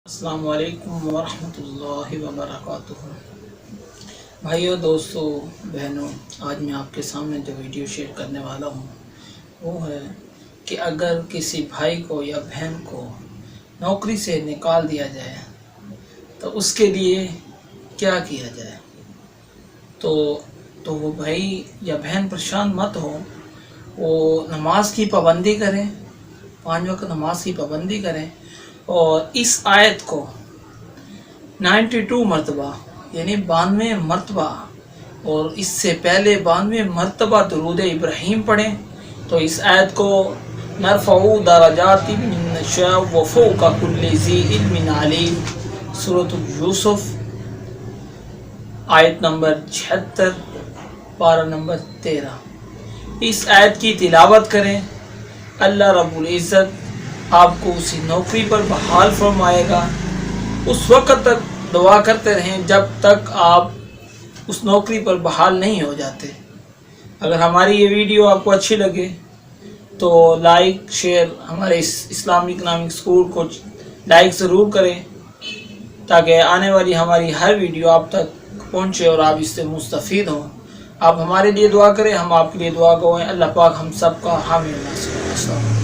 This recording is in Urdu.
السلام علیکم ورحمۃ اللہ وبرکاتہ۔ بھائیو، دوستو، بہنوں، آج میں آپ کے سامنے جو ویڈیو شیئر کرنے والا ہوں وہ ہے کہ اگر کسی بھائی کو یا بہن کو نوکری سے نکال دیا جائے تو اس کے لیے کیا کیا جائے۔ تو وہ بھائی یا بہن پریشان مت ہو، وہ نماز کی پابندی کریں، 5 وقت نماز کی پابندی کریں، اور اس آیت کو 92 مرتبہ یعنی 92 مرتبہ اور اس سے پہلے 92 مرتبہ درود ابراہیم پڑھیں تو اس آیت کو نرفع درجات من نشاء وفوق کل ذی علم علیم، سورۃ یوسف، آیت نمبر 76، پارہ نمبر 13۔ اس آیت کی تلاوت کریں، اللہ رب العزت آپ کو اسی نوکری پر بحال فرمائے گا۔ اس وقت تک دعا کرتے رہیں جب تک آپ اس نوکری پر بحال نہیں ہو جاتے۔ اگر ہماری یہ ویڈیو آپ کو اچھی لگے تو لائک، شیئر، ہمارے اس اسلامک اکنامک اسکول کو لائک ضرور کریں تاکہ آنے والی ہماری ہر ویڈیو آپ تک پہنچے اور آپ اس سے مستفید ہوں۔ آپ ہمارے لیے دعا کریں، ہم آپ کے لیے دعا گو ہیں۔ اللہ پاک ہم سب کا حامی و ناصر۔